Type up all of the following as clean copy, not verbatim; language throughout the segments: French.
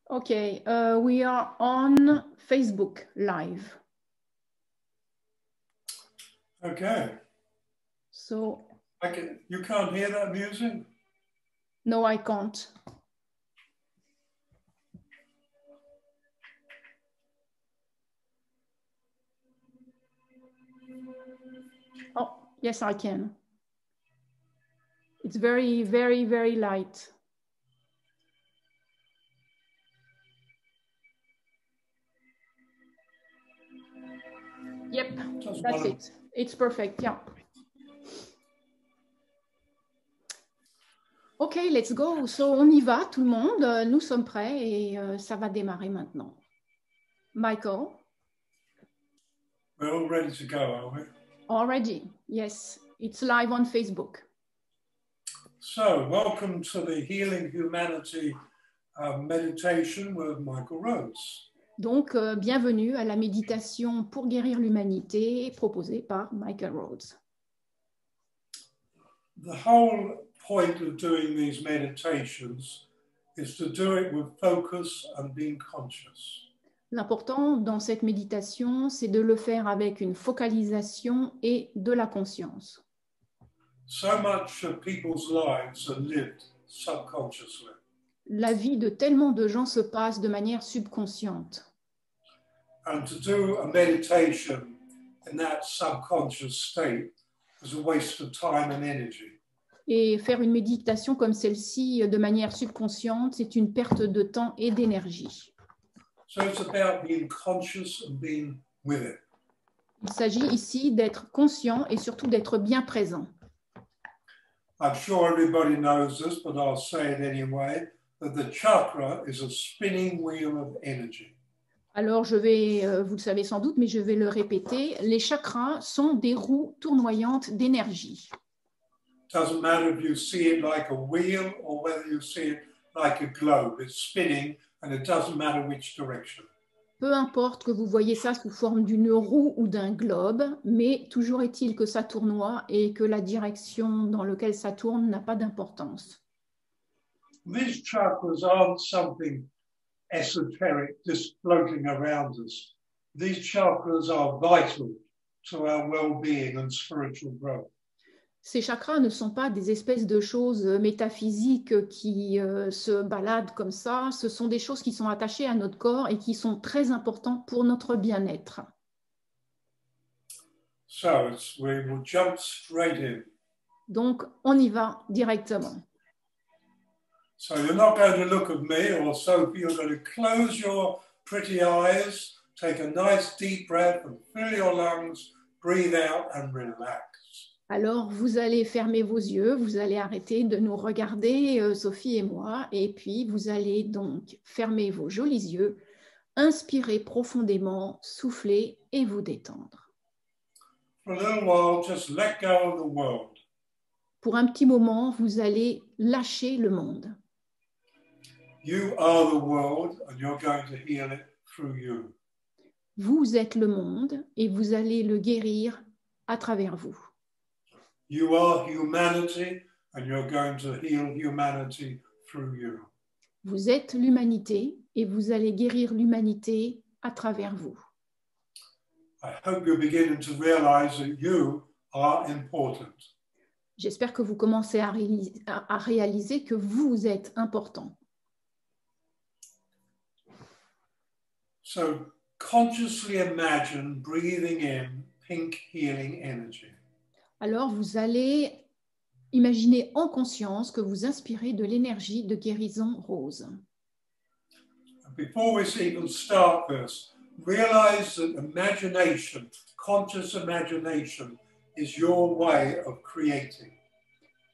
Okay, we are on Facebook Live. Okay. So, you can't hear that music? no, I can't. Oh, yes, I can. It's very, very, very light. Yep, that's it. It's perfect, yeah. Ok, let's go. So, on y va, tout le monde. Nous sommes prêts et ça va démarrer maintenant. Michael? We're all ready to go, are we? Already, yes. It's live on Facebook. So, welcome to the Healing Humanity meditation with Michael Rhodes. Donc, bienvenue à la méditation pour guérir l'humanité proposée par Michael Rhodes. The whole point of doing these meditations is to do it with focus and being conscious. L'important dans cette méditation, c'est de le faire avec une focalisation et de la conscience. So much of people's lives are lived subconsciously. La vie de tellement de gens se passe de manière subconsciente. And to do a meditation in that subconscious state is a waste of time and energy. Et faire une méditation comme celle-ci de manière subconsciente, c'est une perte de temps et d'énergie. So it's about being conscious and being with it. Il s'agit ici d'être conscient et surtout d'être bien présent. I'm sure everybody knows this, but I'll say it anyway, that the chakra is a spinning wheel of energy. Alors, vous le savez sans doute, mais je vais le répéter, les chakras sont des roues tournoyantes d'énergie. Doesn't matter if you see it like a wheel or whether you see it like a globe. It's spinning and it doesn't matter which direction. Peu importe que vous voyez ça sous forme d'une roue ou d'un globe, mais toujours est-il que ça tournoie et que la direction dans laquelle ça tourne n'a pas d'importance. These chakras aren't something esoteric just floating around us. These chakras are vital to our well-being and spiritual growth. Ces chakras ne sont pas des espèces de choses métaphysiques qui se baladent comme ça. Ce sont des choses qui sont attachées à notre corps et qui sont très importantes pour notre bien-être. So we will jump straight in. Donc, on y va directement. So you're not going to look at me or Sophie. You're going to close your pretty eyes, take a nice deep breath and fill your lungs, breathe out and relax. Alors, vous allez fermer vos yeux, vous allez arrêter de nous regarder, Sophie et moi, et puis vous allez donc fermer vos jolis yeux, inspirer profondément, souffler et vous détendre. For a little while, just let go of the world. Pour un petit moment, vous allez lâcher le monde. You are the world and you're going to heal it through you. Vous êtes le monde et vous allez le guérir à travers vous. You are humanity and you're going to heal humanity through you. Vous êtes l'humanité et vous allez guérir l'humanité à travers vous. I hope you're beginning to realize that you are important. J'espère que vous commencez à réaliser que vous êtes important. So consciously imagine breathing in pink healing energy. Alors, vous allez imaginer en conscience que vous inspirez de l'énergie de guérison rose. Before we even start this, realize that imagination, conscious imagination, is your way of creating.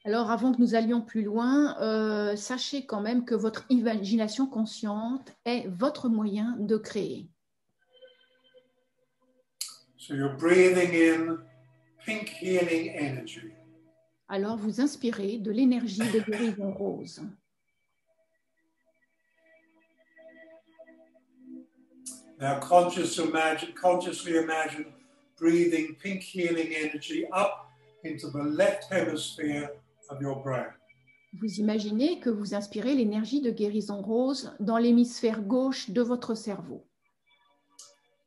Alors, avant que nous allions plus loin, sachez quand même que votre imagination consciente est votre moyen de créer. So you're breathing in pink healing energy. Alors, vous inspirez de l'énergie de guérison rose. Now consciously imagine breathing pink healing energy up into the left hemisphere of your brain. Vous imaginez que vous inspirez l'énergie de guérison rose dans l'hémisphère gauche de votre cerveau.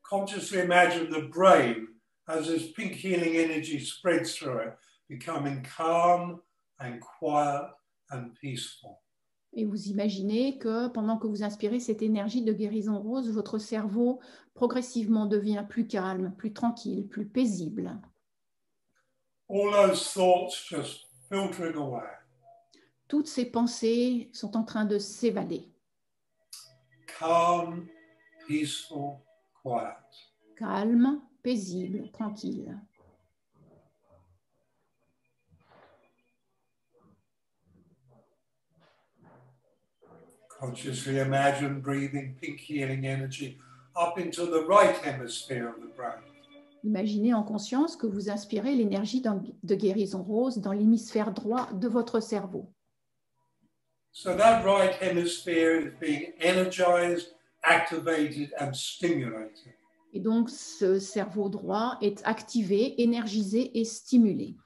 Consciously imagine the brain as this pink healing energy spreads through it, becoming calm and quiet and peaceful. Et vous imaginez que pendant que vous inspirez cette énergie de guérison rose, votre cerveau progressivement devient plus calme, plus tranquille, plus paisible. All those thoughts just filtering away. Toutes ces pensées sont en train de s'évader. Calm, peaceful, quiet. Calme, paisible, tranquille. Consciously imagine breathing pink healing energy up into the right hemisphere of the brain. Imaginez en conscience que vous inspirez l'énergie de guérison rose dans l'hémisphère droit de votre cerveau. So that right hemisphere is being energized, activated, and stimulated. Et donc, ce cerveau droit est activé, énergisé et stimulé.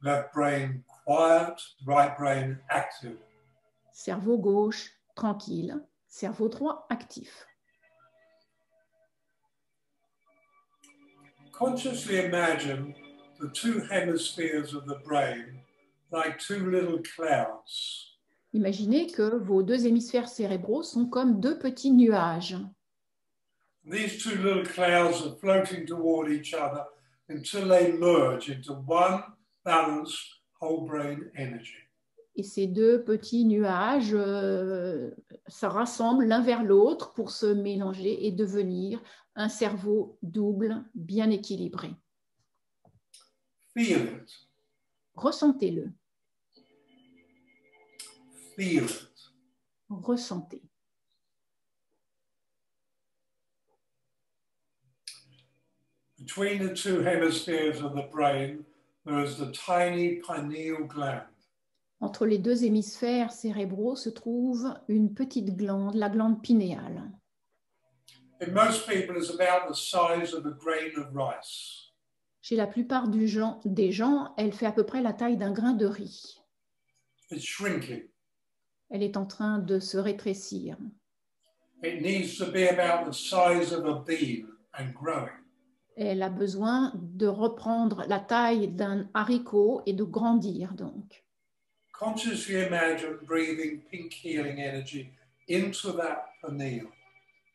Left brain quiet, right brain active. Cerveau gauche, tranquille. Cerveau droit, actif. Consciously imagine the two hemispheres of the brain like two little clouds. Imaginez que vos deux hémisphères cérébraux sont comme deux petits nuages. These two little clouds are floating toward each other until they merge into one balanced whole brain energy. Et ces deux petits nuages se rassemblent l'un vers l'autre pour se mélanger et devenir un cerveau double bien équilibré. Feel it. Ressentez-le. Feel it. Ressentez. Between the two hemispheres of the brain, there is the tiny pineal gland. Entre les deux hémisphères cérébraux se trouve une petite glande, la glande pinéale. In most people, it's about the size of a grain of rice. Chez la plupart des gens, elle fait à peu près la taille d'un grain de riz. It's shrinking. Elle est en train de se rétrécir. It needs to be about the size of a bean and growing. Elle a besoin de reprendre la taille d'un haricot et de grandir donc. Consciously imagine breathing pink healing energy into that pineal.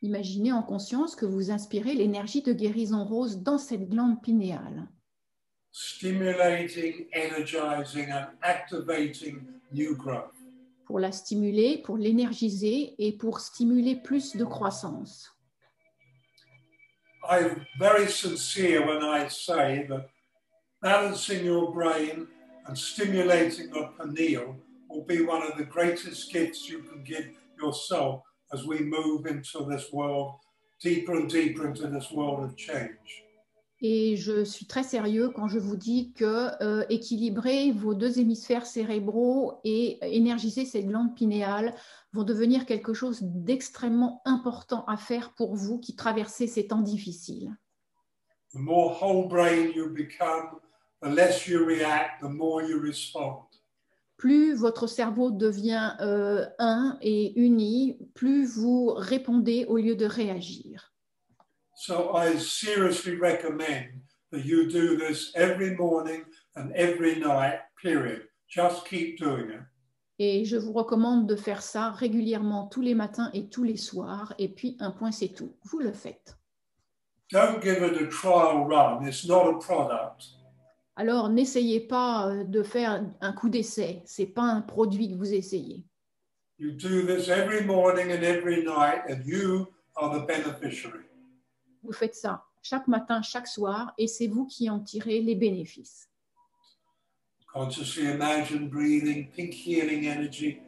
Imaginez en conscience que vous inspirez l'énergie de guérison rose dans cette glande pinéale, Stimulating, energizing, and activating new growth. pour la stimuler, pour l'énergiser et pour stimuler plus de croissance. I'm very sincere when I say that balancing your brain and stimulating the pineal will be one of the greatest gifts you can give yourself as we move into this world, deeper and deeper into this world of change. Et je suis très sérieux quand je vous dis que équilibrer vos deux hémisphères cérébraux et énergiser cette glande pinéale vont devenir quelque chose d'extrêmement important à faire pour vous qui traversez ces temps difficiles. The more whole brain you become, the less you react, the more you respond. Plus votre cerveau devient un et uni, plus vous répondez au lieu de réagir. So I seriously recommend that you do this every morning and every night, period. Just keep doing it. Et je vous recommande de faire ça régulièrement tous les matins et tous les soirs. Et puis, un point, c'est tout. Vous le faites. Don't give it a trial run. It's not a product. Alors, n'essayez pas de faire un coup d'essai. Ce n'est pas un produit que vous essayez. You do this every morning and every night, and you are the beneficiary. Vous faites ça chaque matin, chaque soir, et c'est vous qui en tirez les bénéfices. Consciously imagine breathing pink healing energy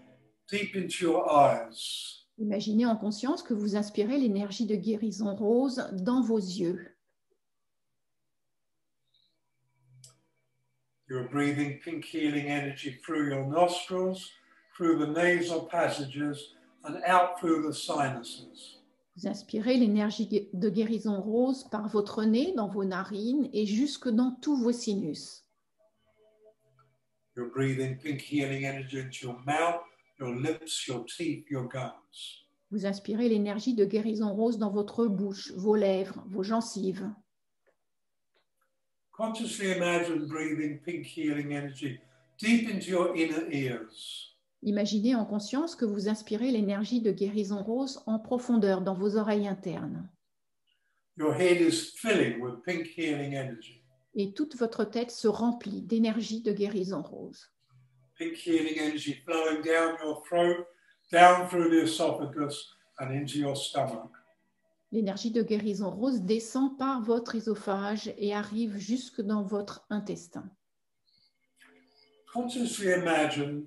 deep into your eyes. Imaginez en conscience que vous inspirez l'énergie de guérison rose dans vos yeux. You're breathing pink healing energy through your nostrils, through the nasal passages, and out through the sinuses. Vous inspirez l'énergie de guérison rose par votre nez, dans vos narines et jusque dans tous vos sinus. You're breathing pink healing energy into your mouth, your lips, your teeth, your gums. Vous inspirez l'énergie de guérison rose dans votre bouche, vos lèvres, vos gencives. Consciously imagine breathing pink healing energy deep into your inner ears. Imaginez en conscience que vous inspirez l'énergie de guérison rose en profondeur dans vos oreilles internes. Your head is filling with pink healing energy. Et toute votre tête se remplit d'énergie de guérison rose. Pink healing energy flowing down your throat, down through the esophagus and into your stomach. L'énergie de guérison rose descend par votre œsophage et arrive jusque dans votre intestin. Consciously imagine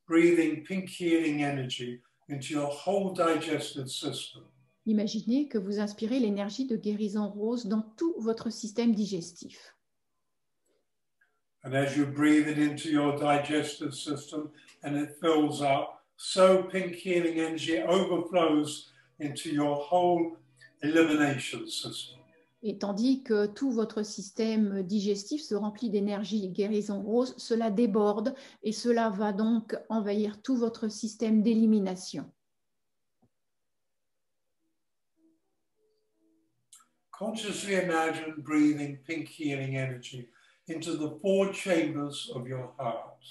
breathing pink healing energy into your whole digestive system. Imaginez que vous inspirez l'énergie de guérison rose dans tout votre système digestif. And as you breathe it into your digestive system and it fills up, so pink healing energy overflows into your whole elimination system. Et tandis que tout votre système digestif se remplit d'énergie guérison rose, cela déborde et cela va donc envahir tout votre système d'élimination. Consciously imagine breathing pink healing energy into the 4 chambers of your heart.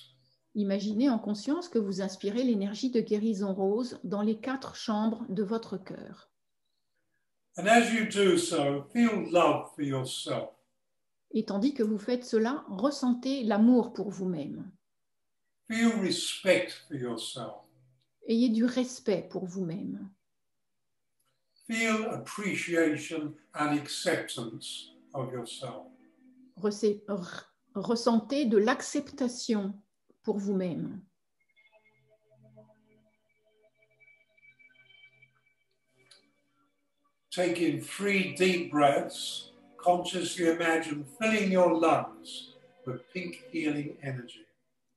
Imaginez en conscience que vous inspirez l'énergie de guérison rose dans les 4 chambres de votre cœur. And as you do so, feel love for yourself. Et tandis que vous faites cela, ressentez l'amour pour vous-même. Feel respect for yourself. Ayez du respect pour vous-même. Feel appreciation and acceptance of yourself. Ressentez de l'acceptation pour vous-même. Take in 3 deep breaths. Consciously imagine filling your lungs with pink healing energy.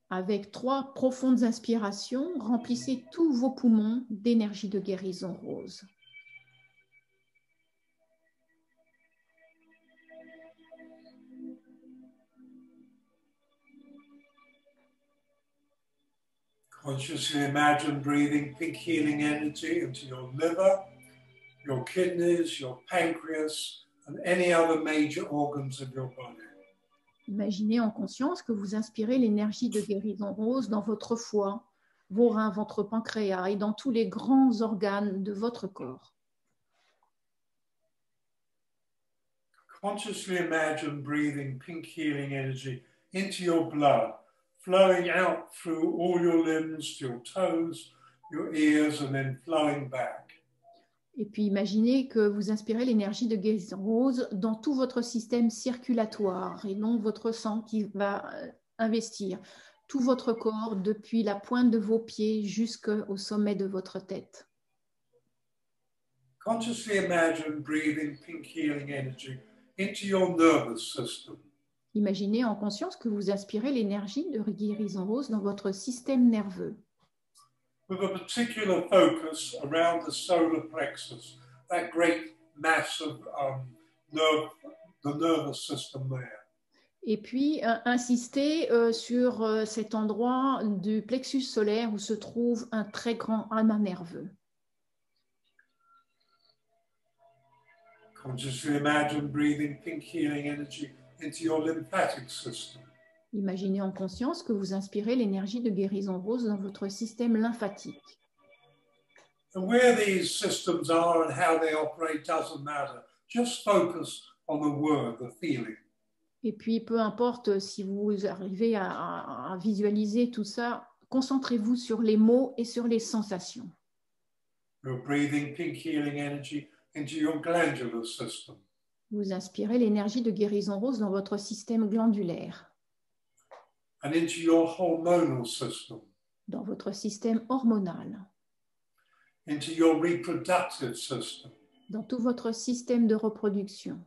Avec 3 profondes inspirations, remplissez tous vos poumons d'énergie de guérison rose. Consciously imagine breathing pink healing energy into your liver, your kidneys, your pancreas, and any other major organs of your body. Imaginez en conscience que vous inspirez l'énergie de guérison rose dans votre foie, vos reins, votre pancréas et dans tous les grands organes de votre corps. Consciously imagine breathing pink healing energy into your blood, flowing out through all your limbs, to your toes, your ears, and then flowing back. Et puis imaginez que vous inspirez l'énergie de guérison rose dans tout votre système circulatoire et donc votre sang qui va investir tout votre corps depuis la pointe de vos pieds jusqu'au sommet de votre tête. Consciously imagine breathing pink healing energy into your nervous system. Imaginez en conscience que vous inspirez l'énergie de guérison rose dans votre système nerveux. With a particular focus around the solar plexus, that great mass of nerve, the nervous system there. Et puis, insister sur cet endroit du plexus solaire où se trouve un très grand amas nerveux. Consciously imagine breathing pink healing energy into your lymphatic system. Imaginez en conscience que vous inspirez l'énergie de guérison rose dans votre système lymphatique. And where these systems are and how they operate doesn't matter. Just focus on the word, the feeling. Et puis, peu importe si vous arrivez à visualiser tout ça, concentrez-vous sur les mots et sur les sensations. You're breathing pink healing energy into your glandular system. Vous inspirez l'énergie de guérison rose dans votre système glandulaire, And into your hormonal system, dans votre système hormonal, into your reproductive system, dans tout votre système de reproduction,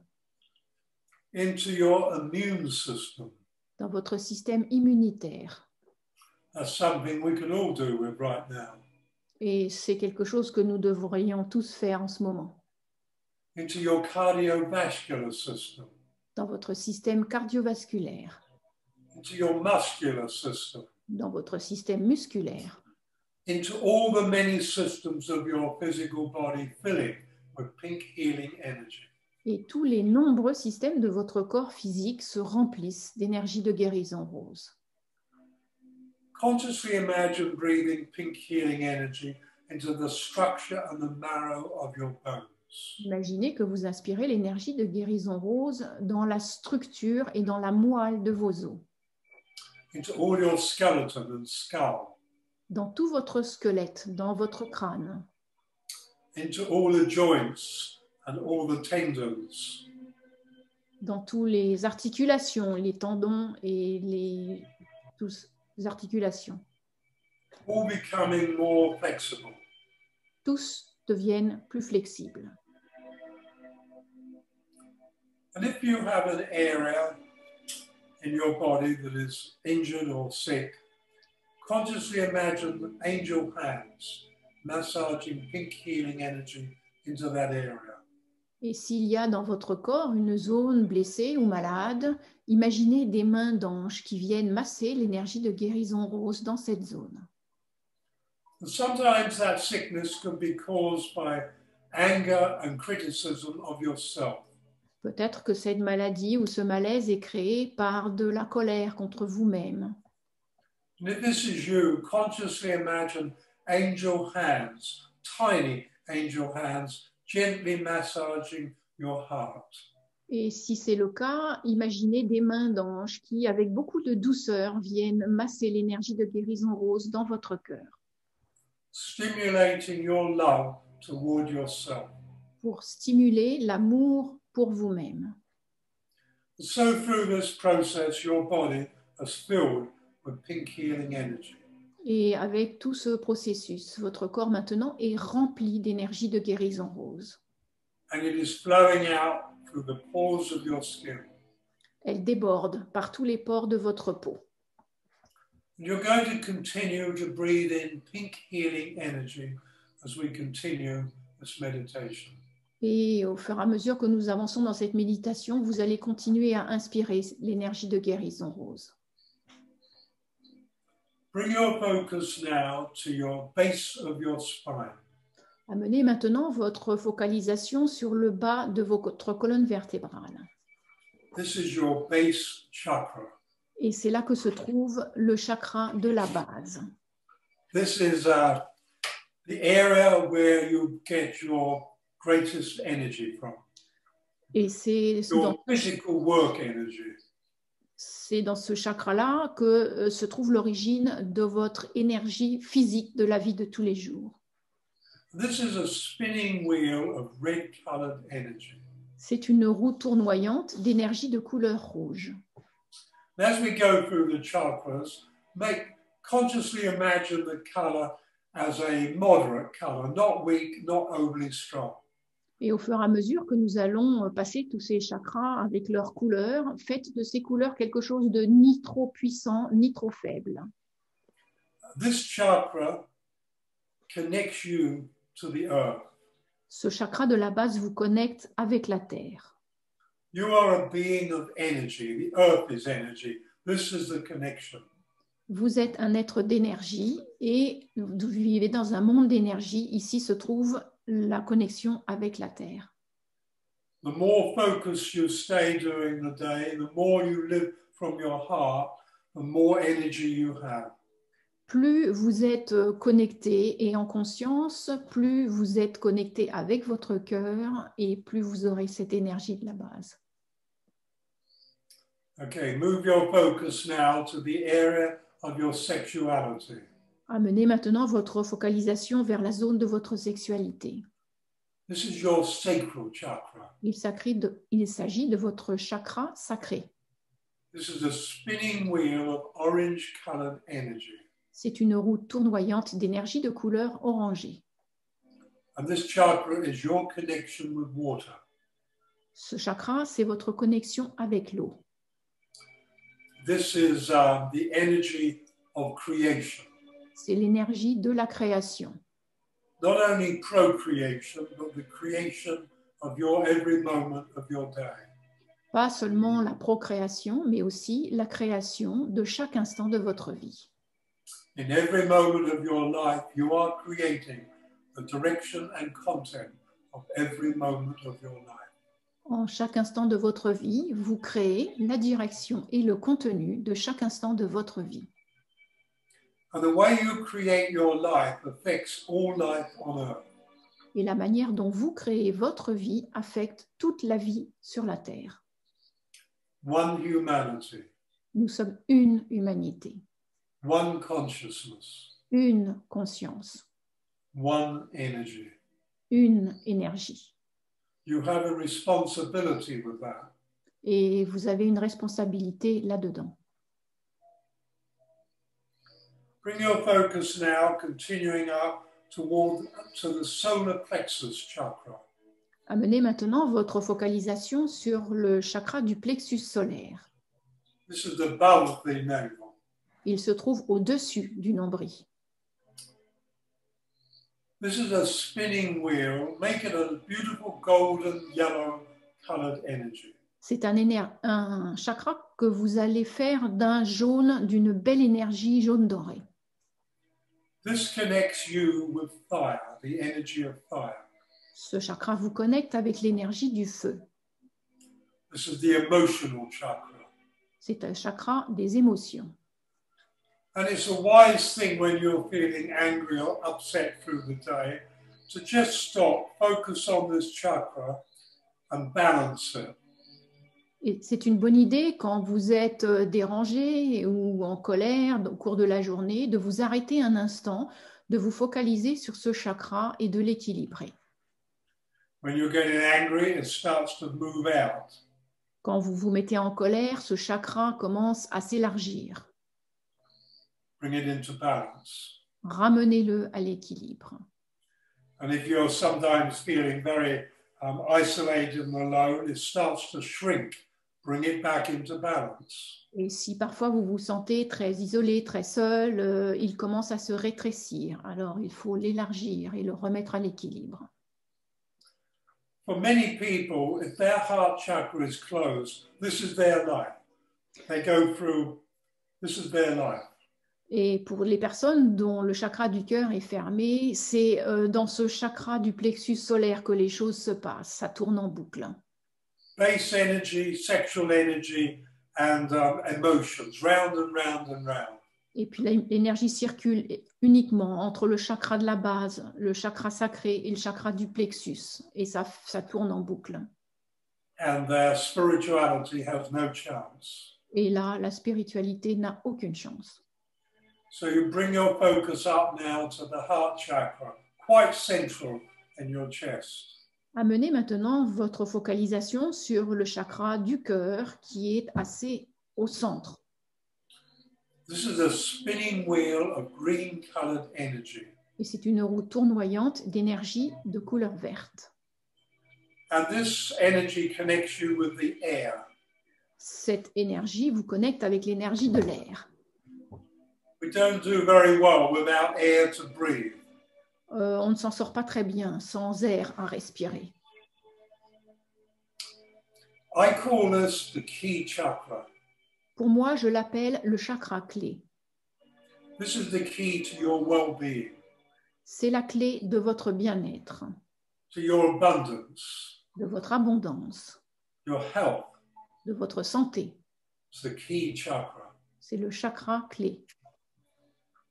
into your immune system. dans votre système immunitaire. That's something we can all do with right now. Et c'est quelque chose que nous devrions tous faire en ce moment. Into your cardiovascular system, Dans votre système cardiovasculaire, into your muscular system, dans votre système musculaire, into all the many systems of your physical body filling with pink healing energy. et tous les nombreux systèmes de votre corps physique se remplissent d'énergie de guérison rose. Consciously imagine breathing pink healing energy into the structure and the marrow of your bones. Imaginez que vous inspirez l'énergie de guérison rose dans la structure et dans la moelle de vos os, Into all your skeleton and skull, dans tout votre squelette, dans votre crâne, into all the joints and all the tendons, dans toutes les articulations, les tendons et les articulations. all becoming more flexible. Tous deviennent plus flexibles. And if you have an area in your body that is injured or sick, consciously imagine angel hands massaging pink healing energy into that area. Et s'il y a dans votre corps une zone blessée ou malade, imaginez des mains d'anges qui viennent masser l'énergie de guérison rose dans cette zone. And sometimes that sickness can be caused by anger and criticism of yourself. Peut-être que cette maladie ou ce malaise est créé par de la colère contre vous-même. And if this is you, consciously imagine angel hands, tiny angel hands, gently massaging your heart. Et si c'est le cas, imaginez des mains d'anges qui, avec beaucoup de douceur, viennent masser l'énergie de guérison rose dans votre cœur Stimulating your love toward yourself. pour stimuler l'amour pour vous-même. So through this process, your body is filled with pink healing energy. Et avec tout ce processus, votre corps maintenant est rempli d'énergie de guérison rose. And it is flowing out through the pores of your skin. Elle déborde par tous les pores de votre peau. And you're going to continue to breathe in pink healing energy as we continue this meditation. Et au fur et à mesure que nous avançons dans cette méditation, vous allez continuer à inspirer l'énergie de guérison rose. Bring your focus now to your base of your spine. Amenez maintenant votre focalisation sur le bas de votre colonne vertébrale. This is your base chakra. Et c'est là que se trouve le chakra de la base. This is the area where you get your greatest energy from. Et c'est Your physical work energy. dans ce chakra-là que se trouve l'origine de votre énergie physique de la vie de tous les jours. This is a spinning wheel of red-colored energy. C'est une roue tournoyante d'énergie de couleur rouge. And as we go through the chakras, consciously imagine the color as a moderate color, not weak, not overly strong. Et au fur et à mesure que nous allons passer tous ces chakras avec leurs couleurs, faites de ces couleurs quelque chose de ni trop puissant, ni trop faible. This chakra connects you to the earth. Ce chakra de la base vous connecte avec la terre. You are a being of energy. The earth is energy. This is the connection. Vous êtes un être d'énergie et vous vivez dans un monde d'énergie. Ici se trouve la connexion avec la terre. The more focused you stay during the day, the more you live from your heart, the more energy you have. Plus vous êtes connecté et en conscience, plus vous êtes connecté avec votre cœur et plus vous aurez cette énergie de la base. Okay, move your focus now to the area of your sexuality. Amenez maintenant votre focalisation vers la zone de votre sexualité. This is your sacral chakra. Il s'agit de votre chakra sacré. This is a spinning wheel of orange-colored energy. C'est une roue tournoyante d'énergie de couleur orangée. And this chakra is your connection with water. Ce chakra, c'est votre connexion avec l'eau. This is the energy of creation. C'est l'énergie de la création. Not only procreation, but the creation of your every moment of your day. Pas seulement la procréation, mais aussi la création de chaque instant de votre vie. In every moment of your life, you are creating the direction and content of every moment of your life. En chaque instant de votre vie, vous créez la direction et le contenu de chaque instant de votre vie. And the way you create your life affects all life on earth. Et la manière dont vous créez votre vie affecte toute la vie sur la Terre. One humanity, Nous sommes une humanité, one consciousness, une conscience, one energy. une énergie. You have a responsibility with that. Et vous avez une responsabilité là-dedans. Bring your focus now, continuing up to the solar plexus chakra. Amenez maintenant votre focalisation sur le chakra du plexus solaire. This is above the navel. Il se trouve au-dessus du nombril. This is a spinning wheel, making a beautiful golden yellow colored energy. C'est un chakra que vous allez faire d'un jaune, d'une belle énergie jaune doré. This connects you with fire, the energy of fire. Ce chakra vous connecte avec l'énergie du feu. This is the emotional chakra. C'est un chakra des émotions. And it's a wise thing when you're feeling angry or upset through the day to just stop, focus on this chakra and balance it. Et c'est une bonne idée quand vous êtes dérangé ou en colère au cours de la journée, de vous arrêter un instant, de vous focaliser sur ce chakra et de l'équilibrer. When you're getting angry, it starts to move out. Quand vous vous mettez en colère, ce chakra commence à s'élargir. Bring it into balance. Ramenez-le à l'équilibre. And if you're sometimes feeling very isolated and alone, it starts to shrink. Bring it back into balance. Et si parfois vous vous sentez très isolé, très seul, il commence à se rétrécir. Alors il faut l'élargir et le remettre à l'équilibre. For many people, if their heart chakra is closed, this is their life. They go through, this is their life. Et pour les personnes dont le chakra du cœur est fermé, c'est dans ce chakra du plexus solaire que les choses se passent. Ça tourne en boucle. Base energy, sexual energy, and emotions, round and round and round. Et puis l'énergie circule uniquement entre le chakra de la base, le chakra sacré et le chakra du plexus. Et ça tourne en boucle. And their spirituality has no chance. Et là, la spiritualité n'a aucune chance. So you bring your focus up now to the heart chakra, quite central in your chest. Amenez maintenant votre focalisation sur le chakra du cœur qui est assez au centre. This is a spinning wheel of green-colored energy. Et c'est une roue tournoyante d'énergie de couleur verte. And this energy connects you with the air. Cette énergie vous connecte avec l'énergie de l'air. We don't do very well without air to breathe. On ne s'en sort pas très bien sans air à respirer. I call this the key chakra. Pour moi, je l'appelle le chakra clé. This is the key to your well-being, C'est la clé de votre bien-être, to your abundance, de votre abondance, your health. de votre santé. It's the key chakra. C'est le chakra clé.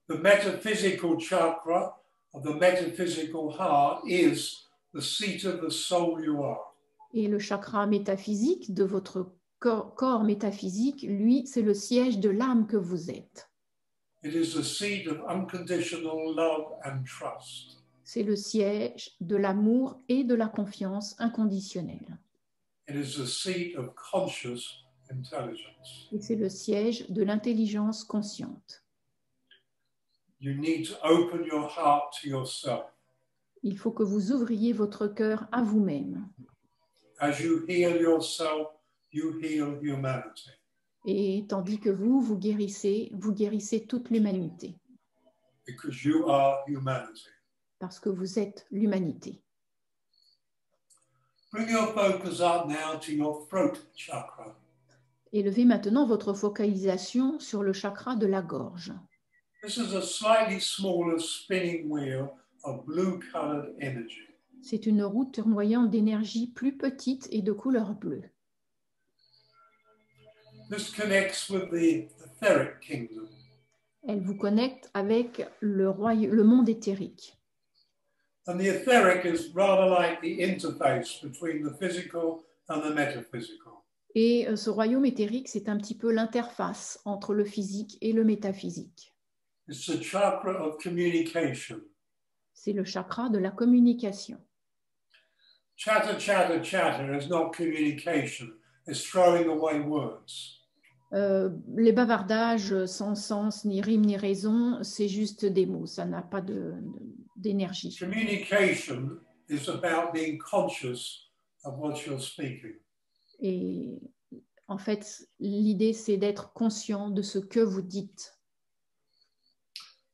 The metaphysical chakra of the metaphysical heart is the seat of the soul you are. Et le chakra métaphysique de votre corps métaphysique, lui, c'est le siège de l'âme que vous êtes. It is the seat of unconditional love and trust. C'est le siège de l'amour et de la confiance inconditionnelle. It is the seat of conscious intelligence. Et c'est le siège de l'intelligence consciente. You need to open your heart to yourself. Il faut que vous ouvriez votre cœur à vous-même. As you heal yourself, you heal humanity. Et tandis que vous guérissez toute l'humanité. Because you are humanity. Parce que vous êtes l'humanité. Bring your focus up now to your throat chakra. Élevez maintenant votre focalisation sur le chakra de la gorge. This is a slightly smaller spinning wheel of blue-colored energy. C'est une roue tournoyante d'énergie plus petite et de couleur bleue. This connects with the etheric kingdom. Elle vous connecte avec le monde éthérique. And the etheric is rather like the interface between the physical and the metaphysical. Et ce royaume éthérique, c'est un petit peu l'interface entre le physique et le métaphysique. It's the chakra of communication. C'est le chakra de la communication. Chatter, chatter, chatter is not communication. It's throwing away words. Les bavardages sans sens, ni rime, ni raison, c'est juste des mots, ça n'a pas d'énergie. Communication is about being conscious of what you're speaking. Et en fait, l'idée, c'est d'être conscient de ce que vous dites.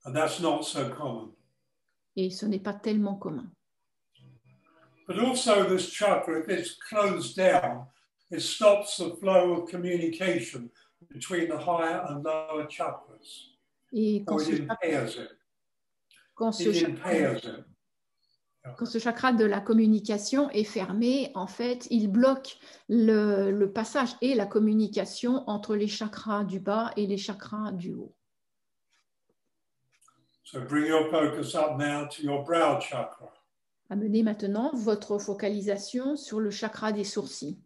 And that's not so common. Et ce n'est pas tellement commun. But also this chakra, if it's closed down, it stops the flow of communication between the higher and lower chakras. Et Or it impairs it. quand ce chakra de la communication est fermé, en fait, il bloque le passage et la communication entre les chakras du bas et les chakras du haut. So bring your focus up now to your brow chakra. Amenez maintenant votre focalisation sur le chakra des sourcils.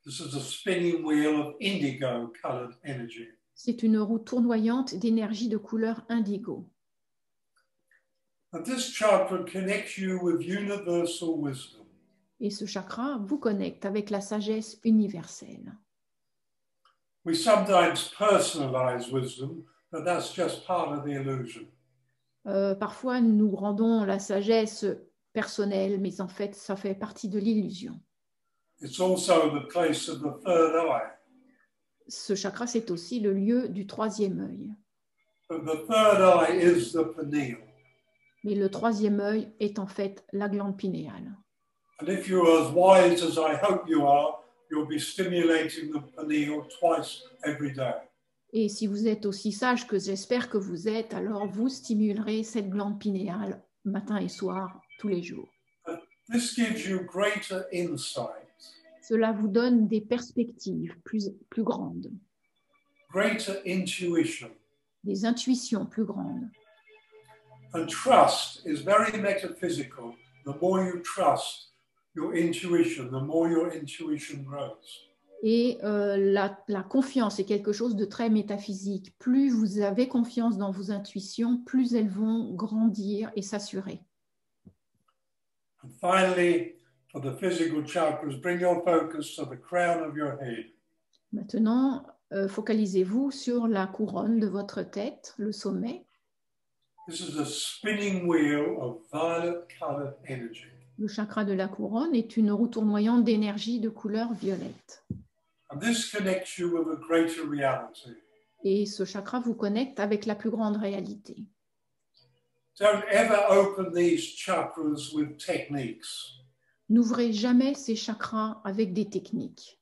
This is a spinning wheel of indigo-colored energy. C'est une roue tournoyante d'énergie de couleur indigo. And this chakra connects you with universal wisdom. Et ce chakra vous connecte avec la sagesse universelle. We sometimes personalize wisdom, but that's just part of the illusion. Parfois, nous rendons la sagesse personnelle, mais en fait, ça fait partie de l'illusion. It's also the place of the third eye. Ce chakra, c'est aussi le lieu du troisième œil. But the third eye is the pineal. Mais le troisième œil est en fait la glande pinéale. And if you're as wise as I hope you are, you'll be stimulating the pineal twice every day. Et si vous êtes aussi sage que j'espère que vous êtes, alors vous stimulerez cette glande pinéale matin et soir, tous les jours. This gives you greater insight, Cela vous donne des perspectives plus grandes, greater intuition. des intuitions plus grandes. And trust is very metaphysical. The more you trust your intuition, the more your intuition grows. Et la confiance est quelque chose de très métaphysique. Plus vous avez confiance dans vos intuitions, plus elles vont grandir et s'assurer. And finally, for the physical chakras, bring your focus to the crown of your head. Maintenant, focalisez-vous sur la couronne de votre tête, le sommet. This is a spinning wheel of violet-colored energy. Le chakra de la couronne est une roue tournoyante d'énergie de couleur violette. And this connects you with a greater reality. Et ce chakra vous connecte avec la plus grande réalité. Don't ever open these chakras with techniques. N'ouvrez jamais ces chakras avec des techniques.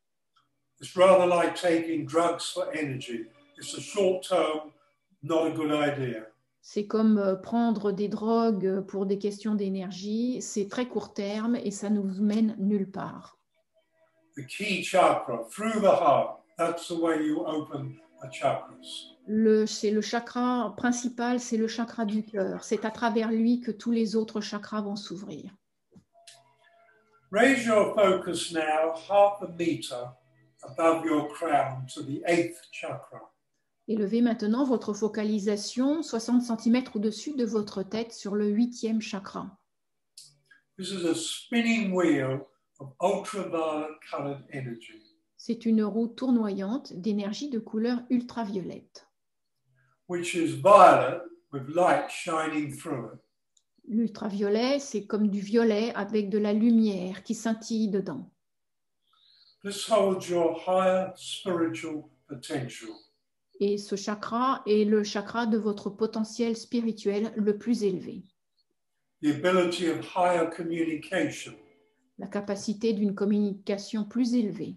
It's rather like taking drugs for energy. It's a short term, not a good idea. C'est comme prendre des drogues pour des questions d'énergie. C'est très court terme et ça ne vous mène nulle part. The key chakra, through the heart, that's the way you open the chakras. C'est le chakra principal, c'est le chakra du cœur. C'est à travers lui que tous les autres chakras vont s'ouvrir. Raise your focus now half a meter above your crown to the 8th chakra. Élevez maintenant votre focalisation 60 cm au-dessus de votre tête sur le 8e chakra. This is a spinning wheel of ultraviolet colored energy. C'est une roue tournoyante d'énergie de couleur ultraviolette. Which is violet with light shining through it. L'ultraviolet, c'est comme du violet avec de la lumière qui scintille dedans. This holds your higher spiritual potential. Et ce chakra est le chakra de votre potentiel spirituel le plus élevé. The ability of higher communication la capacité d'une communication plus élevée,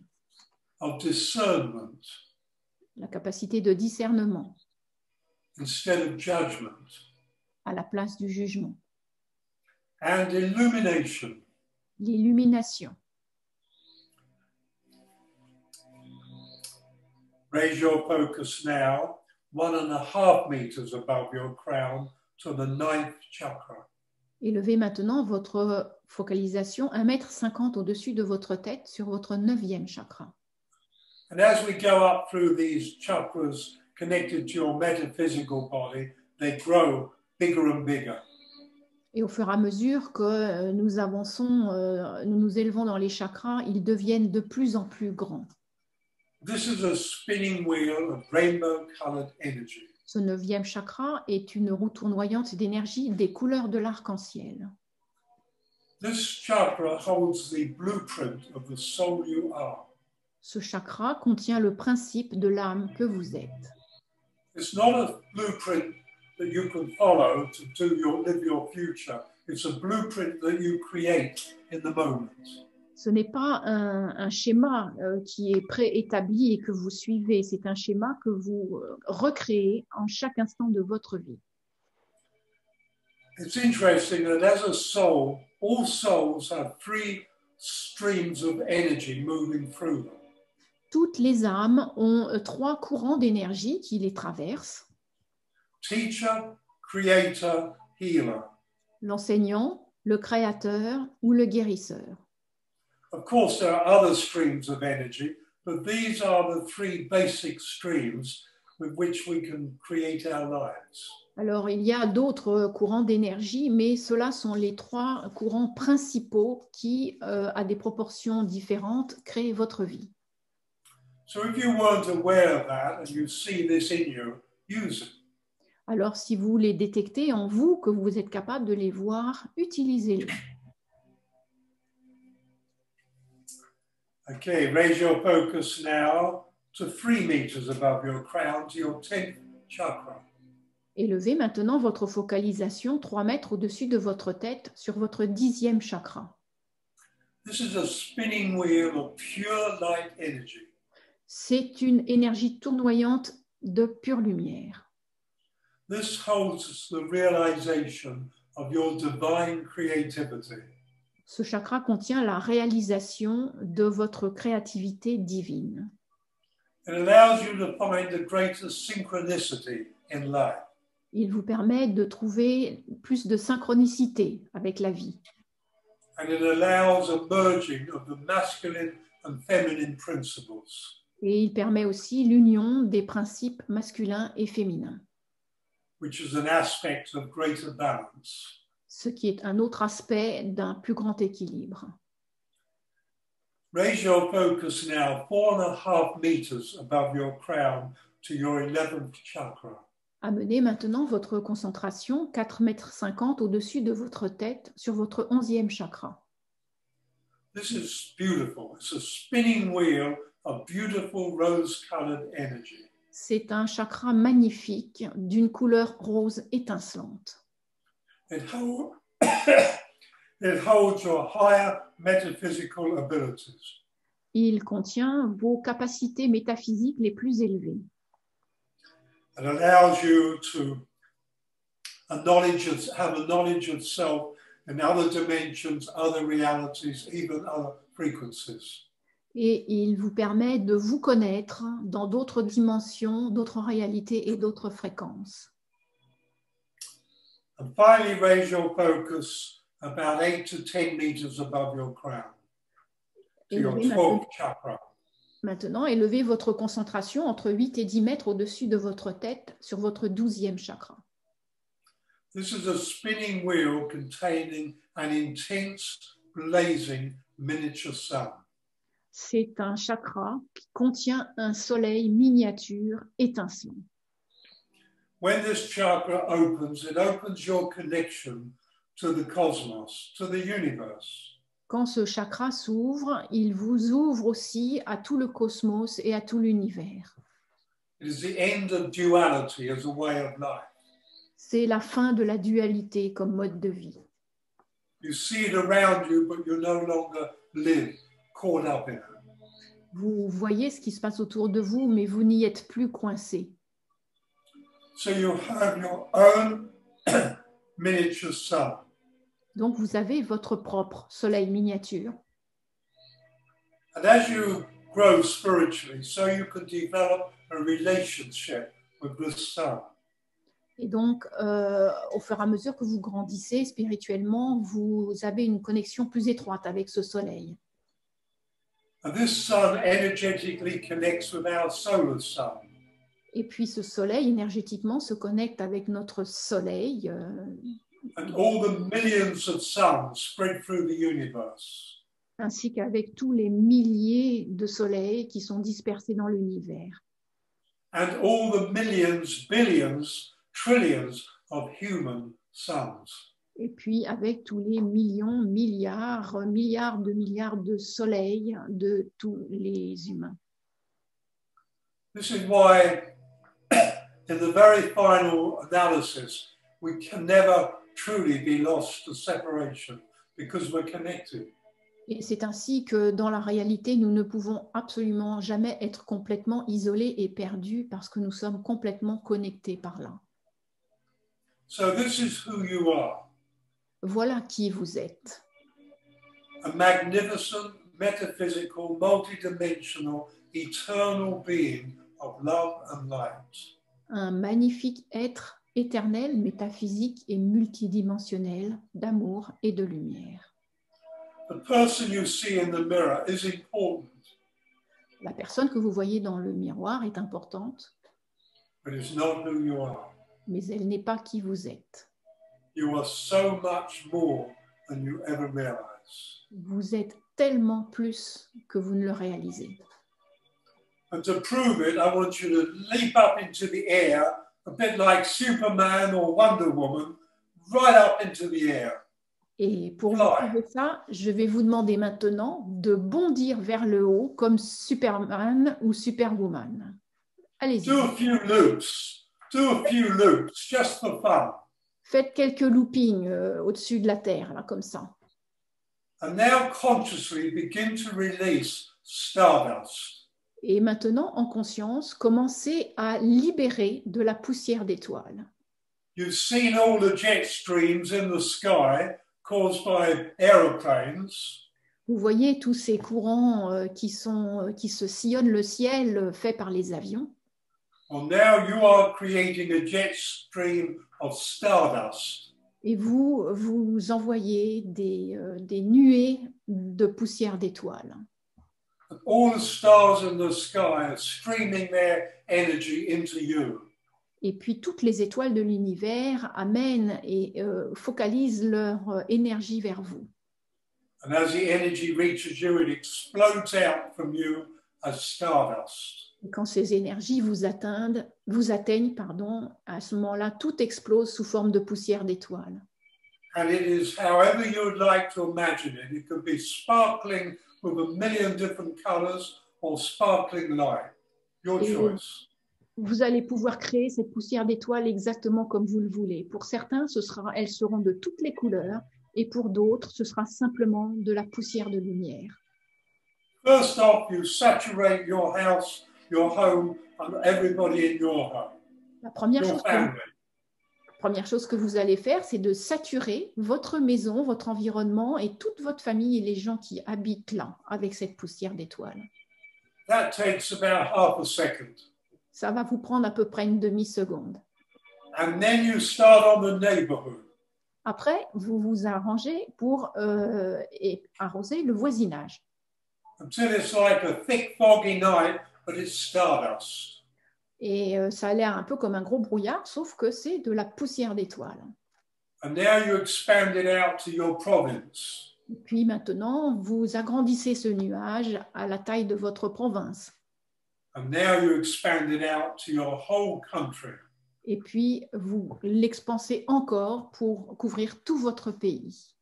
of discernment la capacité de discernement instead of judgment, à la place du jugement, and illumination. l'illumination. Raise your focus now 1.5 meters above your crown to the 9th chakra. Élevez maintenant votre focalisation 1,50 m au-dessus de votre tête sur votre 9e chakra. And as we go up through these chakras connected to your metaphysical body, they grow bigger and bigger. Et au fur et à mesure que nous avançons, nous nous élevons dans les chakras, ils deviennent de plus en plus grands. This is a spinning wheel of rainbow-colored energy. Ce 9e chakra est une roue tournoyante d'énergie des couleurs de l'arc-en-ciel. This chakra holds the blueprint of the soul you are. Ce chakra contient le principe de l'âme que vous êtes. It's not a blueprint that you can follow to live your future. It's a blueprint that you create in the moment. Ce n'est pas un schéma qui est préétabli et que vous suivez, c'est un schéma que vous recréez en chaque instant de votre vie. It's interesting that as a soul, all souls have 3 streams of energy moving through them. Toutes les âmes ont 3 courants d'énergie qui les traversent. Teacher, creator, healer. L'enseignant, le créateur ou le guérisseur. Of course, there are other streams of energy, but these are the 3 basic streams with which we can create our lives. Alors, il y a d'autres courants d'énergie, mais ceux-là sont les 3 courants principaux qui, à des proportions différentes, créent votre vie. So if you weren't aware of that and you see this in you, use it. Alors, si vous les détectez en vous, que vous êtes capable de les voir, utilisez-les. Okay, raise your focus now to 3 meters above your crown to your 10th chakra. Élevez maintenant votre focalisation 3 mètres au-dessus de votre tête sur votre 10e chakra. This is a spinning wheel of pure light energy. C'est une énergie tournoyante de pure lumière. This holds the realization of your divine creativity. Ce chakra contient la réalisation de votre créativité divine. It allows you to find the greatest synchronicity in life. Il vous permet de trouver plus de synchronicité avec la vie. And it allows a merging of the masculine and feminine principles, Et il permet aussi l'union des principes masculins et féminins, which is an aspect of greater balance. ce qui est un autre aspect d'un plus grand équilibre. Raise your focus now 4.5 meters above your crown to your 11th chakra. Amenez maintenant votre concentration 4,50 m au-dessus de votre tête sur votre 11e chakra. This is beautiful. It's a spinning wheel of beautiful rose-colored energy. C'est un chakra magnifique d'une couleur rose étincelante. It holds your higher metaphysical abilities. Il contient vos capacités métaphysiques les plus élevées. It allows you to have a knowledge of self in other dimensions, other realities, even other frequencies. Et il vous permet de vous connaître dans d'autres dimensions, d'autres réalités et d'autres fréquences. And finally, raise your focus about 8 to 10 meters above your crown, to your 12th chakra. Maintenant, élevez votre concentration entre 8 et 10 mètres au-dessus de votre tête sur votre 12e chakra. This is a spinning wheel containing an intense, blazing miniature sun. C'est un chakra qui contient un soleil miniature étincelant. When this chakra opens, it opens your connection to the cosmos, to the universe. Quand ce chakra s'ouvre, il vous ouvre aussi à tout le cosmos et à tout l'univers. It is the end of duality as a way of life. C'est la fin de la dualité comme mode de vie. You see it around you, but you no longer live caught up in it. Vous voyez ce qui se passe autour de vous, mais vous n'y êtes plus coincé. So you have your own miniature sun. Donc, vous avez votre propre soleil miniature. And as you grow spiritually, so you can develop a relationship with the sun. Et donc, au fur et à mesure que vous grandissez spirituellement, vous avez une connexion plus étroite avec ce soleil. And this sun energetically connects with our solar sun. Et puis, ce soleil, énergétiquement, se connecte avec notre soleil. And all the millions of suns spread through the universe. Ainsi qu'avec tous les milliers de soleils qui sont dispersés dans l'univers. And all the millions, billions, trillions of human suns. Et puis avec tous les millions, milliards de soleils de tous les humains. This is why, in the very final analysis, we can never truly be lost to separation because we're connected. Et c'est ainsi que dans la réalité, nous ne pouvons absolument jamais être complètement isolés et perdus parce que nous sommes complètement connectés par là. So this is who you are. Voilà qui vous êtes. A magnificent, metaphysical, multidimensional, eternal being of love and light. Un magnifique être éternel, métaphysique et multidimensionnel d'amour et de lumière. The person you see in the mirror is important, La personne que vous voyez dans le miroir est importante, but it's not who you are. mais elle n'est pas qui vous êtes. You are so much more than you ever realize. Vous êtes tellement plus que vous ne le réalisez. And to prove it, I want you to leap up into the air, a bit like Superman or Wonder Woman, right up into the air. Et pour vous prouver ça, je vais vous demander maintenant de bondir vers le haut comme Superman ou Superwoman. Allez-y. Do a few loops, just for fun. Faites quelques loopings au-dessus de la terre, là, comme ça. And now consciously begin to release stardust. Et maintenant, en conscience, commencez à libérer de la poussière d'étoiles. You've seen all the jet streams in the sky caused by aeroplanes. Vous voyez tous ces courants qui se sillonnent le ciel faits par les avions. Well, now you are creating a jet stream of stardust. Et vous envoyez des nuées de poussière d'étoiles. And all the stars in the sky are streaming their energy into you. Et puis toutes les étoiles de l'univers amènent et focalisent leur énergie vers vous. And as the energy reaches you, it explodes out from you as stardust. Et quand ces énergies vous atteignent, à ce moment-là, tout explose sous forme de poussière d'étoiles. And it is however you would like to imagine it. It could be sparkling with a million different colors or sparkling light. Your choice. Vous allez pouvoir créer cette poussière d'étoiles exactement comme vous le voulez. Pour certains, elles seront de toutes les couleurs, et pour d'autres, ce sera simplement de la poussière de lumière. First off, you saturate your house, your home, and everybody in your home. La première Your family. chose que vous allez faire, c'est de saturer votre maison, votre environnement et toute votre famille et les gens qui habitent là avec cette poussière d'étoiles. That takes about half a second. Ça va vous prendre à peu près une demi-seconde. And then you start on the neighborhood. Après, vous vous arrangez pour arroser le voisinage. Until it's like a thick, foggy night, but it's stardust. Et ça a l'air un peu comme un gros brouillard, sauf que c'est de la poussière d'étoiles. And now you expand it out to your province. Et puis maintenant, vous agrandissez ce nuage à la taille de votre province. And now you expand it out to your whole country. Et puis, vous l'expansez encore pour couvrir tout votre pays.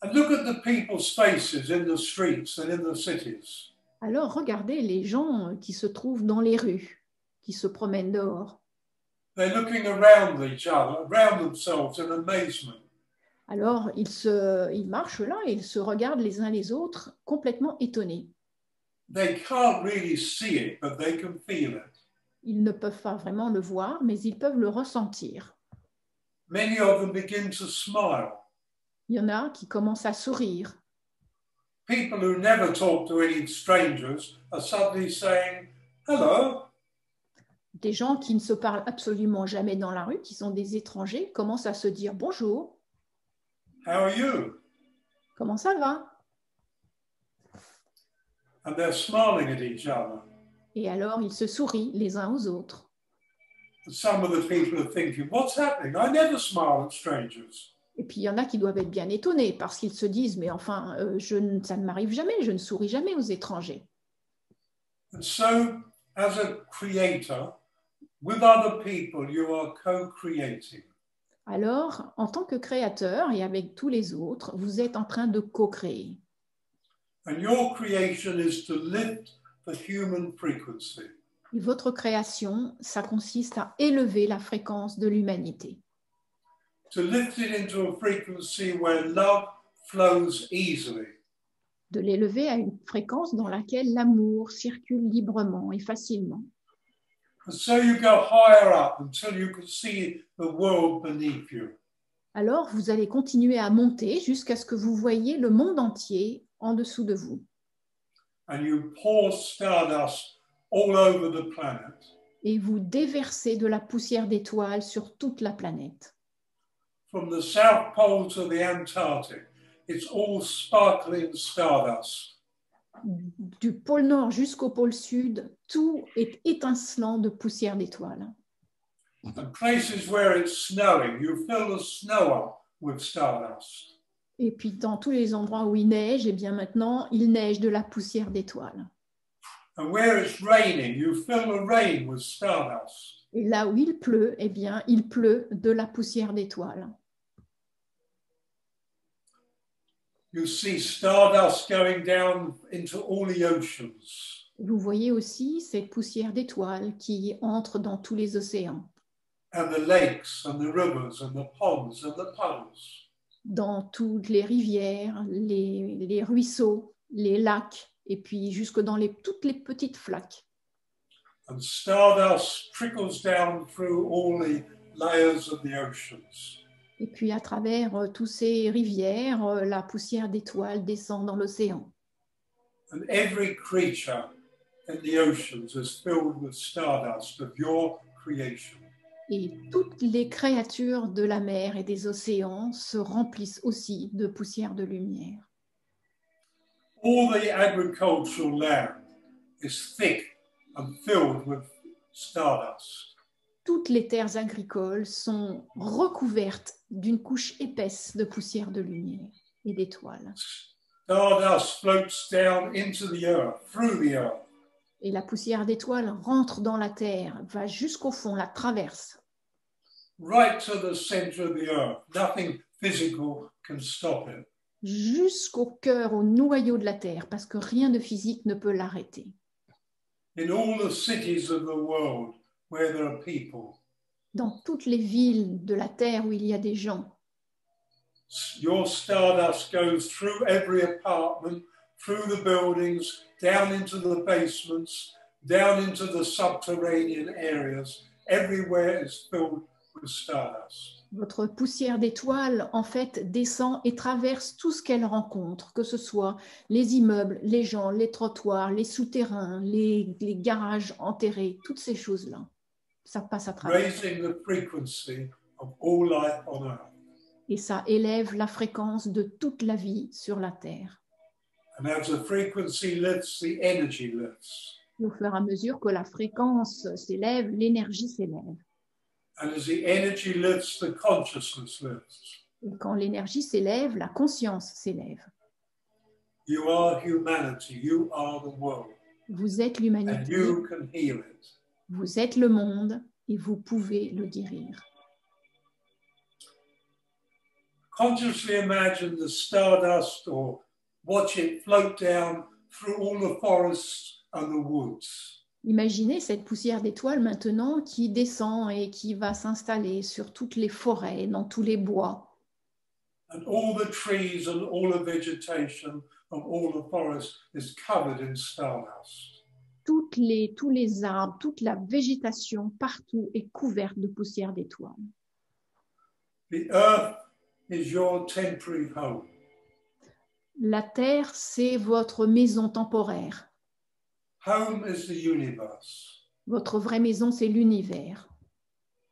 And look at the people's faces in the streets and in the cities. Alors, regardez les gens qui se trouvent dans les rues, qui se promènent dehors. They're looking around each other, around themselves in amazement. Alors, ils marchent là et ils se regardent les uns les autres, complètement étonnés. They can't really see it, but they can feel it. Ils ne peuvent pas vraiment le voir, mais ils peuvent le ressentir. Many of them begin to smile. Il y en a qui commencent à sourire. People who never talk to any strangers are suddenly saying, hello. Des gens qui ne se parlent absolument jamais dans la rue, qui sont des étrangers, commencent à se dire bonjour. How are you? Comment ça va? And they're smiling at each other. Et alors, ils se sourient les uns aux autres. Some of the people are thinking, what's happening? I never smile at strangers. Et puis, il y en a qui doivent être bien étonnés parce qu'ils se disent, mais enfin, ça ne m'arrive jamais, je ne souris jamais aux étrangers. And so, as a creator, with other people, you are co-creating. Alors, en tant que créateur et avec tous les autres, vous êtes en train de co-créer. And your creation is to lift the human frequency. Et votre création, ça consiste à élever la fréquence de l'humanité. To lift it into a frequency where love flows easily. De l'élever à une fréquence dans laquelle l'amour circule librement et facilement. And so you go higher up until you can see the world beneath you. Alors, vous allez continuer à monter jusqu'à ce que vous voyez le monde entier en dessous de vous. And you pour stardust all over the planet. Et vous déversez de la poussière d'étoiles sur toute la planète. From the South Pole to the Antarctic, it's all sparkling stardust. Du pôle Nord jusqu'au pôle Sud, tout est étincelant de poussière d'étoiles. And places where it's snowing, you fill the snow up with stardust. Et puis, dans tous les endroits où il neige, eh bien maintenant, il neige de la poussière d'étoiles. And where it's raining, you fill the rain with stardust. Et là où il pleut, eh bien, il pleut de la poussière d'étoiles. You see stardust going down into all the oceans. Vous voyez aussi cette poussière d'étoiles qui entre dans tous les océans, And the lakes and the rivers and the ponds and the puddles. dans toutes les rivières, les ruisseaux, les lacs, et puis jusque dans toutes les petites flaques. And stardust trickles down through all the layers of the oceans. Et puis à travers toutes ces rivières, la poussière d'étoiles descend dans l'océan. And every creature in the oceans is filled with stardust of your creation. Et toutes les créatures de la mer et des océans se remplissent aussi de poussière de lumière. All the agricultural land is thick and filled with stardust. Toutes les terres agricoles sont recouvertes d'une couche épaisse de poussière de lumière et d'étoiles. Stardust floats down into the earth, through the earth. Et la poussière d'étoiles rentre dans la terre, va jusqu'au fond, la traverse, Right to the center of the earth. Nothing physical can stop it. jusqu'au cœur, au noyau de la terre, parce que rien de physique ne peut l'arrêter. In all the cities of the world where there are people, Dans toutes les villes de la terre où il y a des gens, your stardust goes through every apartment, through the buildings, down into the basements, down into the subterranean areas. Everywhere is filled with stardust. votre poussière d'étoiles, en fait, descend et traverse tout ce qu'elle rencontre, que ce soit les immeubles, les gens, les trottoirs, les souterrains, les garages enterrés, toutes ces choses-là. Ça passe à travers. Raising the frequency of all life on earth. Et ça élève la fréquence de toute la vie sur la Terre. And as the frequency lifts, the energy lifts. Et au fur et à mesure que la fréquence s'élève, l'énergie s'élève. And as the energy lifts, the consciousness lifts. Et quand l'énergie s'élève, la conscience s'élève. You are humanity. You are the world. Vous êtes And l'humanité, you can heal it. vous êtes le monde et vous pouvez le guérir. Consciously imagine the stardust or watch it float down through all the forests and the woods. Imaginez cette poussière d'étoiles maintenant qui descend et qui va s'installer sur toutes les forêts, dans tous les bois. And all the trees and all the vegetation of all the forest is covered in stardust. Tous les arbres, toute la végétation partout est couverte de poussière d'étoiles. The earth is your temporary home. La terre, c'est votre maison temporaire. Home is the universe. Votre vraie maison, c'est l'univers.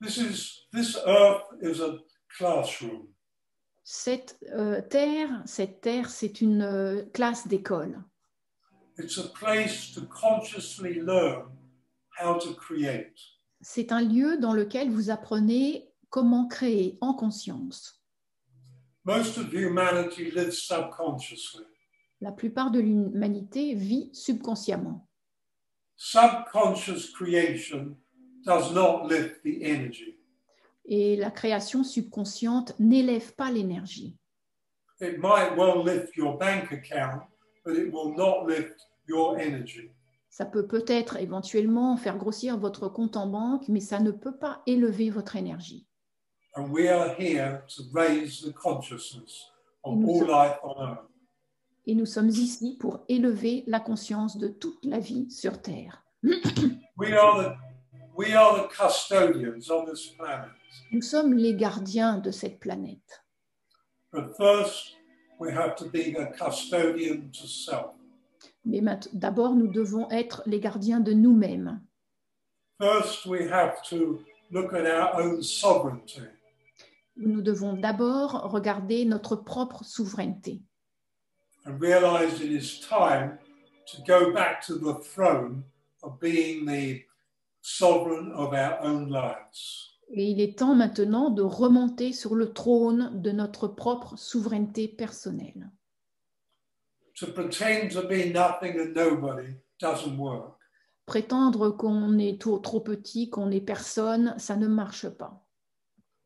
This earth is a classroom. Cette terre, c'est une classe d'école. It's a place to consciously learn how to create. C'est un lieu dans lequel vous apprenez comment créer en conscience. Most of humanity lives subconsciously. La plupart de l'humanité vit subconsciemment. Subconscious creation does not lift the energy. Et la création subconsciente n'élève pas l'énergie. It might well lift your bank account, but it will not lift your energy. Ça peut peut-être éventuellement faire grossir votre compte en banque, mais ça ne peut pas élever votre énergie. And we are here to raise the consciousness of all life on earth. Et nous sommes ici pour élever la conscience de toute la vie sur Terre. We are the custodians on this planet. Nous sommes les gardiens de cette planète. But first, we have to be the custodian to self. Mais d'abord, nous devons être les gardiens de nous-mêmes. First, we have to look at our own sovereignty. Nous devons d'abord regarder notre propre souveraineté. And realize it is time to go back to the throne of being the sovereign of our own lives. Et il est temps maintenant de remonter sur le trône de notre propre souveraineté personnelle. To pretend to be nothing and nobody doesn't work. Prétendre qu'on est trop petit, qu'on est personne, ça ne marche pas.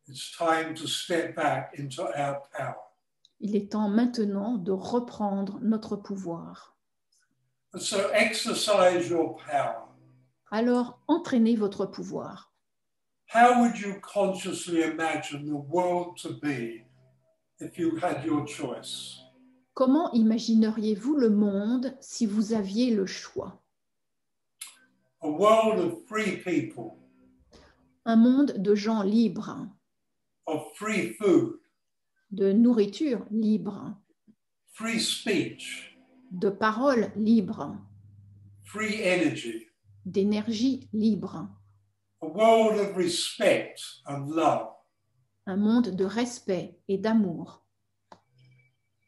It's time to step back into our power. Il est temps maintenant de reprendre notre pouvoir. And so exercise your power. Alors, entraînez votre pouvoir. How would you consciously imagine the world to be if you had your choice? Comment imagineriez-vous le monde si vous aviez le choix? A world of free people, Un monde de gens libres, of free food, de nourriture libre, free speech, de paroles libres, free energy, d'énergie libre, a world of respect and love. un monde de respect et d'amour.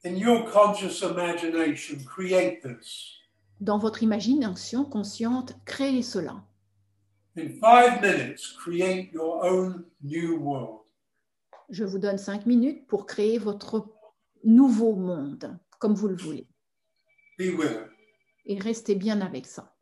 In your conscious imagination, create this. Dans votre imagination consciente, créez cela. In 5 minutes, create your own new world. Je vous donne 5 minutes pour créer votre nouveau monde, comme vous le voulez. Be with it. Et restez bien avec ça.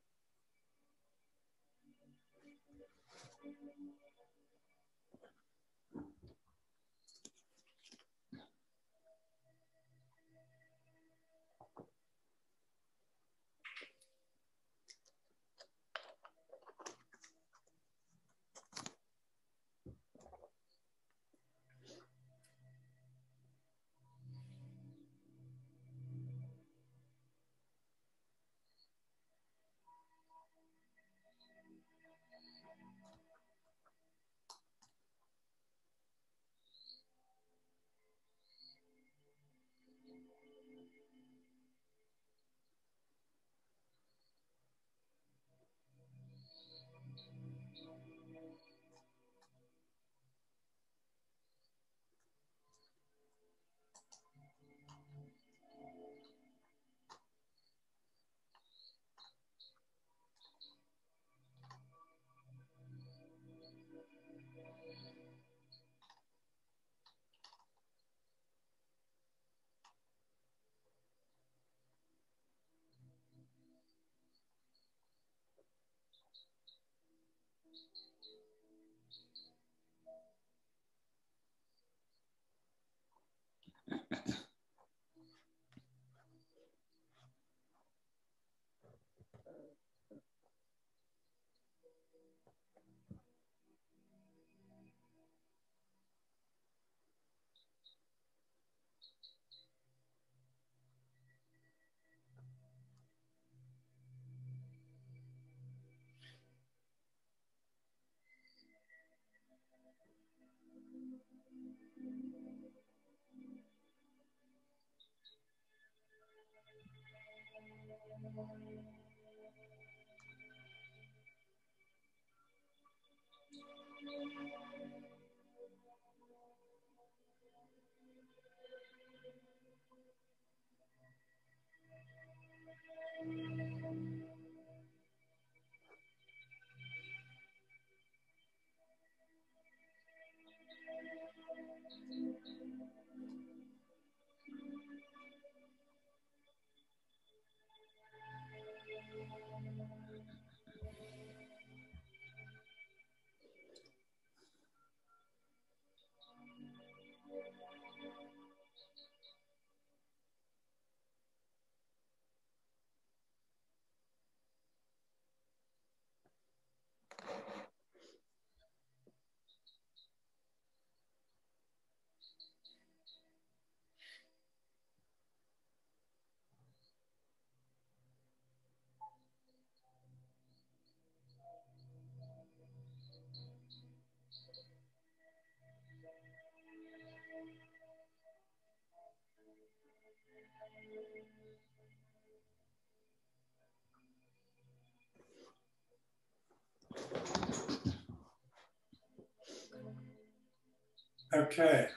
Okay.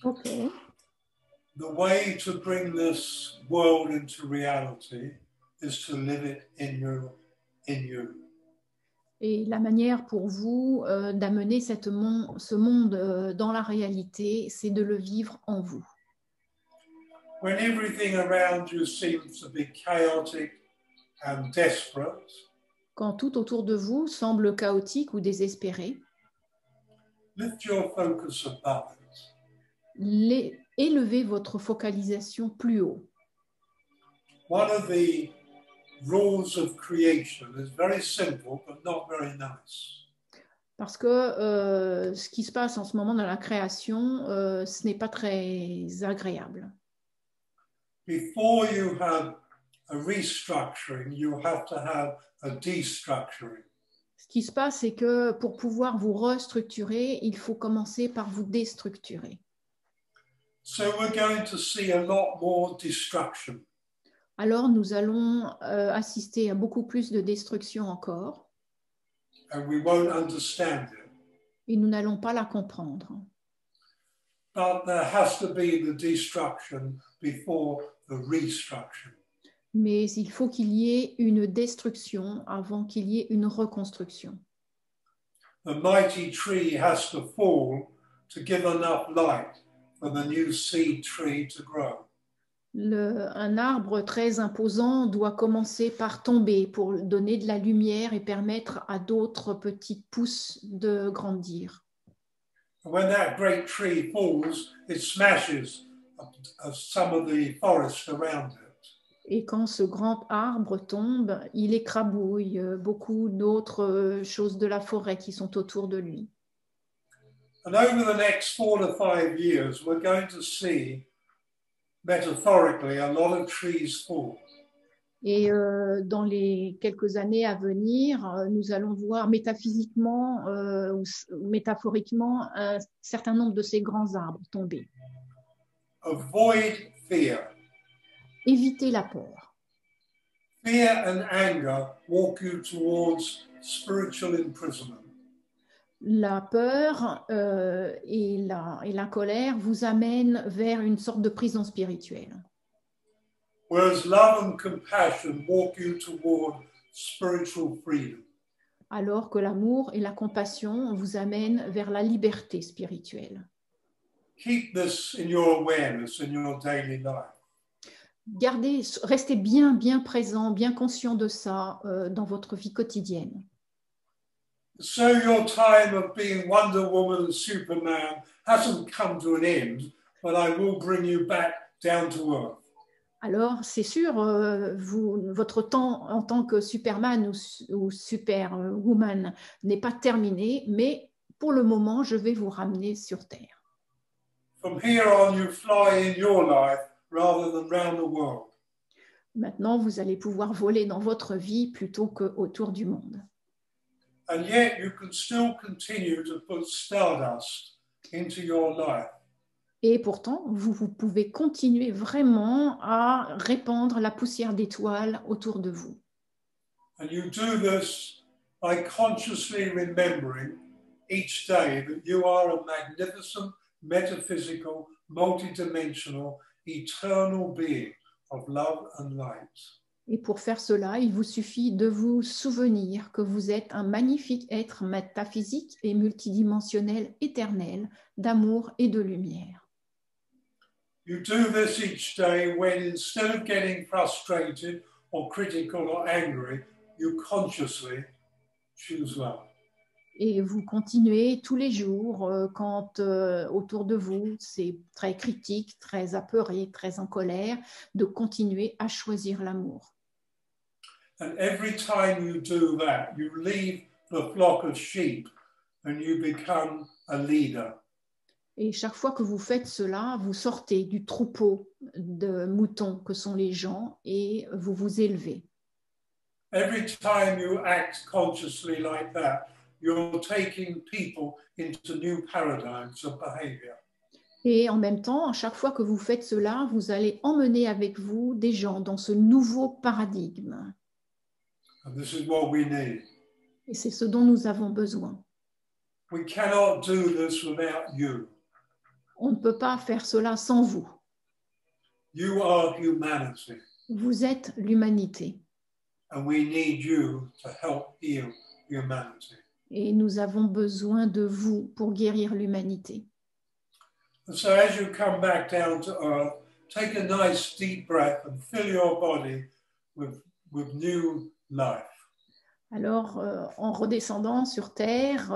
Ok. The way to bring this world into reality is to live it in you. Et la manière pour vous d'amener ce monde dans la réalité, c'est de le vivre en vous. When everything around you seems to be chaotic and desperate, Quand tout autour de vous semble chaotique ou désespéré, lift your focus above it. élevez votre focalisation plus haut. One of the rules of creation is very simple but not very nice. Parce que ce qui se passe en ce moment dans la création, ce n'est pas très agréable. Before you have a restructuring, you have to have a destructuring. Ce qui se passe, c'est que pour pouvoir vous restructurer, il faut commencer par vous déstructurer. So we're going to see a lot more destruction. Alors, nous allons assister à beaucoup plus de destruction encore. And we won't understand it. Et nous n'allons pas la comprendre. But there has to be the destruction before the restructure. Mais il faut qu'il y ait une destruction avant qu'il y ait une reconstruction. The mighty tree has to fall to give enough light for the new seed tree to grow. Un arbre très imposant doit commencer par tomber pour donner de la lumière et permettre à d'autres petites pousses de grandir. When that great tree falls, it smashes some of the forest around it. Et quand ce grand arbre tombe, il écrabouille beaucoup d'autres choses de la forêt qui sont autour de lui. And over the next 4 to 5 years, we're going to see, metaphorically, a lot of trees fall. Et dans les quelques années à venir, nous allons voir métaphysiquement ou métaphoriquement un certain nombre de ces grands arbres tomber. Avoid fear. Évitez la peur. Fear and anger walk you towards spiritual imprisonment. La peur et la colère vous amènent vers une sorte de prison spirituelle. Whereas love and compassion walk you toward spiritual freedom. Alors que l'amour et la compassion vous amènent vers la liberté spirituelle. Keep this in your awareness in your daily life. Restez bien présent, bien conscient de ça dans votre vie quotidienne. So your time of being Wonder Woman and Superman hasn't come to an end, but I will bring you back down to earth. Alors, c'est sûr, votre temps en tant que Superman ou Superwoman n'est pas terminé, mais pour le moment, je vais vous ramener sur Terre. From here on, you fly in your life rather than round the world. Maintenant, vous allez pouvoir voler dans votre vie plutôt qu'autour du monde. And yet you can still continue to put stardust into your life. Et pourtant, vous pouvez continuer vraiment à répandre la poussière d'étoiles autour de vous. And you do this by consciously remembering each day that you are a magnificent, metaphysical, multidimensional, eternal being of love and light. Et pour faire cela, il vous suffit de vous souvenir que vous êtes un magnifique être métaphysique et multidimensionnel éternel d'amour et de lumière. You do this each day when, instead of getting frustrated or critical or angry, you consciously choose love. Et vous continuez tous les jours quand autour de vous, c'est très critique, très apeuré, très en colère, de continuer à choisir l'amour. And every time you do that, you leave the flock of sheep and you become a leader. Et chaque fois que vous faites cela, vous sortez du troupeau de moutons que sont les gens et vous vous élevez. Every time you act consciously like that, you're taking people into new paradigms of behavior. Et en même temps, à chaque fois que vous faites cela, vous allez emmener avec vous des gens dans ce nouveau paradigme. And this is what we need. Et c'est ce dont nous avons besoin. We cannot do this without you. On ne peut pas faire cela sans vous. You are humanity, Vous êtes l'humanité. and we need you to help heal humanity. Et nous avons besoin de vous pour guérir l'humanité. And so as you come back down to earth, take a nice deep breath and fill your body with new life. Alors, en redescendant sur Terre,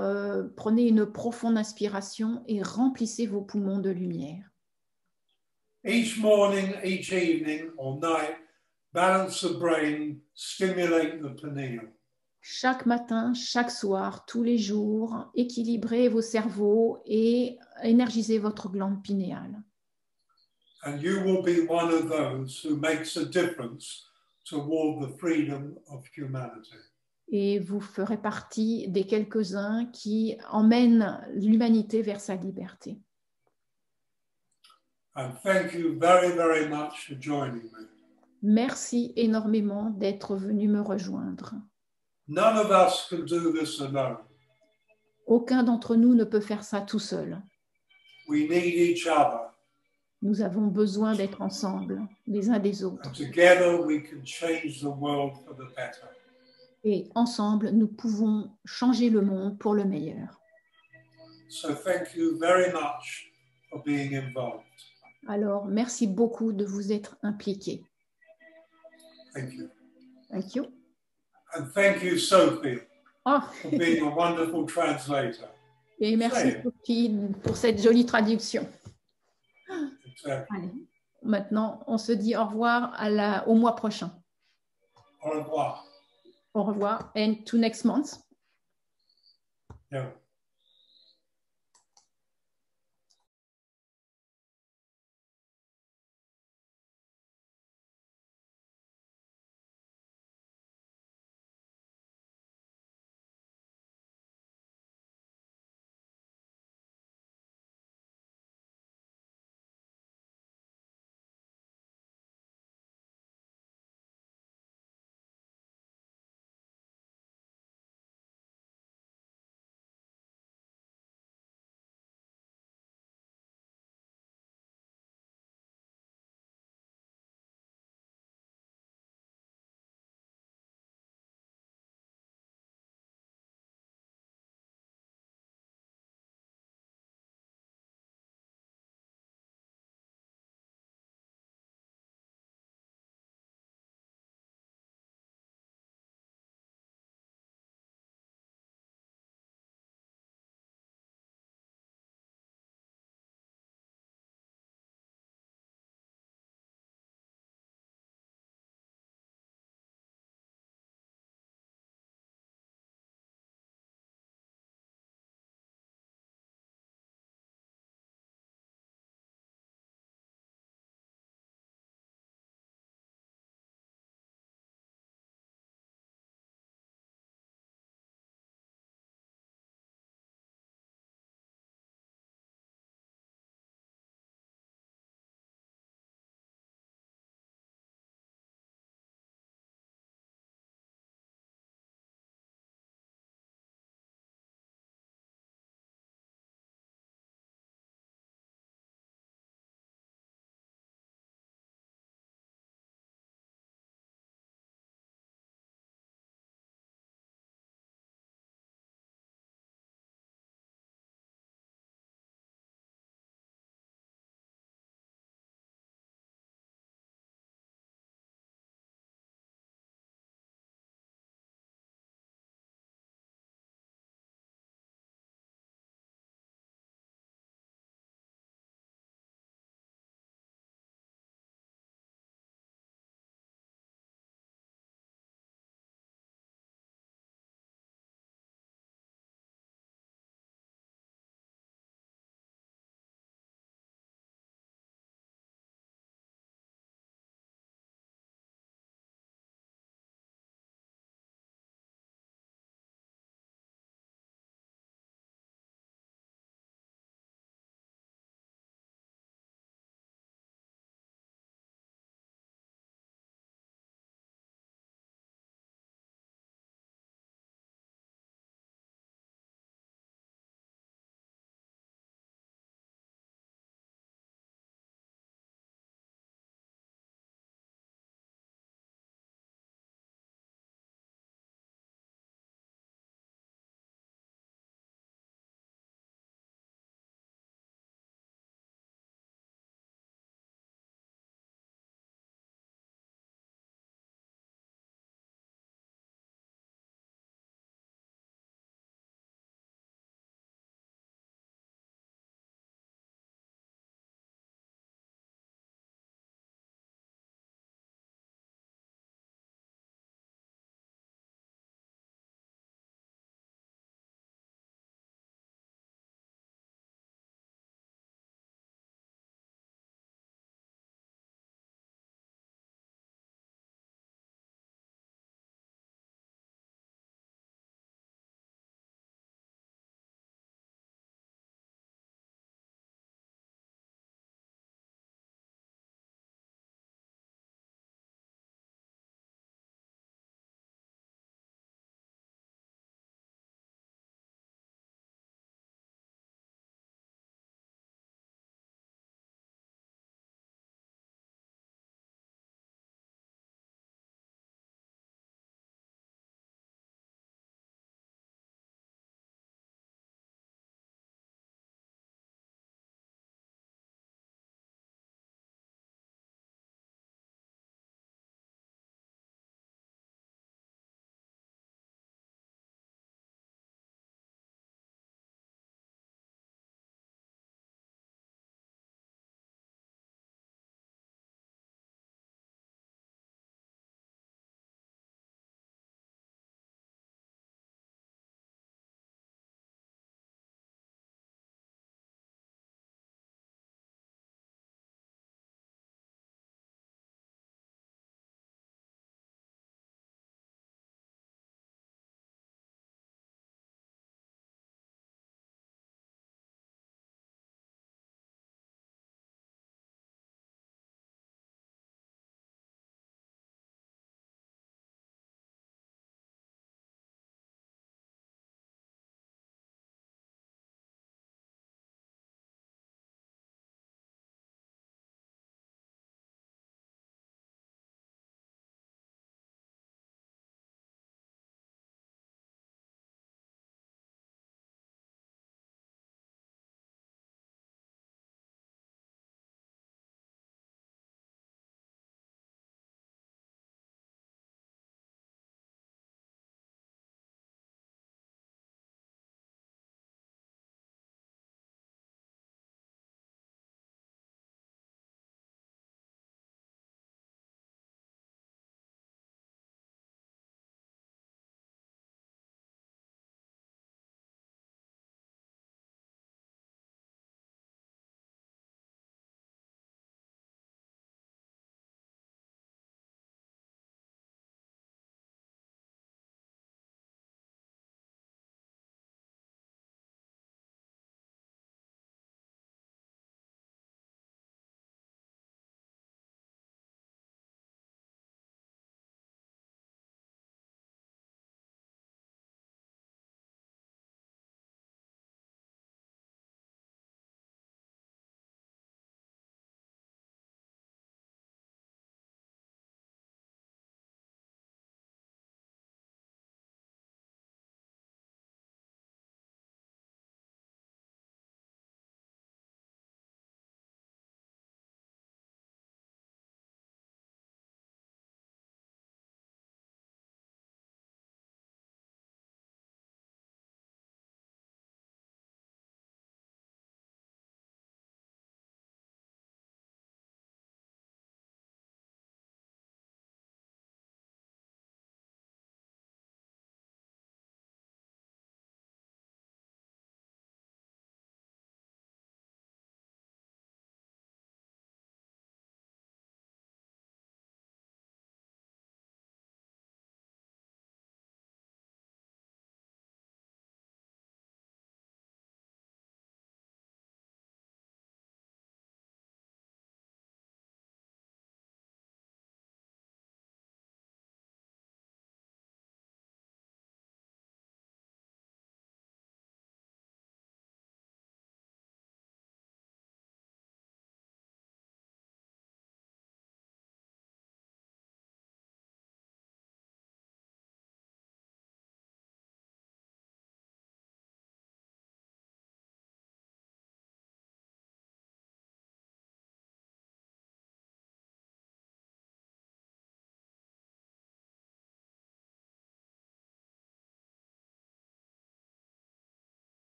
prenez une profonde inspiration et remplissez vos poumons de lumière. Each morning, each evening or night, balance the brain, stimulate the pineal. Chaque matin, chaque soir, tous les jours, équilibrez vos cerveaux et énergisez votre glande pinéale. And you will be one of those who makes a difference toward the freedom of humanity. Et vous ferez partie des quelques-uns qui emmènent l'humanité vers sa liberté. And thank you very, very much for joining me. Merci énormément d'être venu me rejoindre. None of us can do this alone. Aucun d'entre nous ne peut faire ça tout seul. We need each other. Nous avons besoin d'être ensemble, les uns des autres. And together we can change the world for the better. Et ensemble, nous pouvons changer le monde pour le meilleur. So thank you very much for being involved. Alors, merci beaucoup de vous être impliqués. Thank you. Thank you. And thank you, Sophie, Ah, for being a wonderful translator. et merci Say it. Sophie pour cette jolie traduction. Exactly. Allez, maintenant, on se dit au revoir au mois prochain. Au revoir. Au revoir and to next month. Yeah.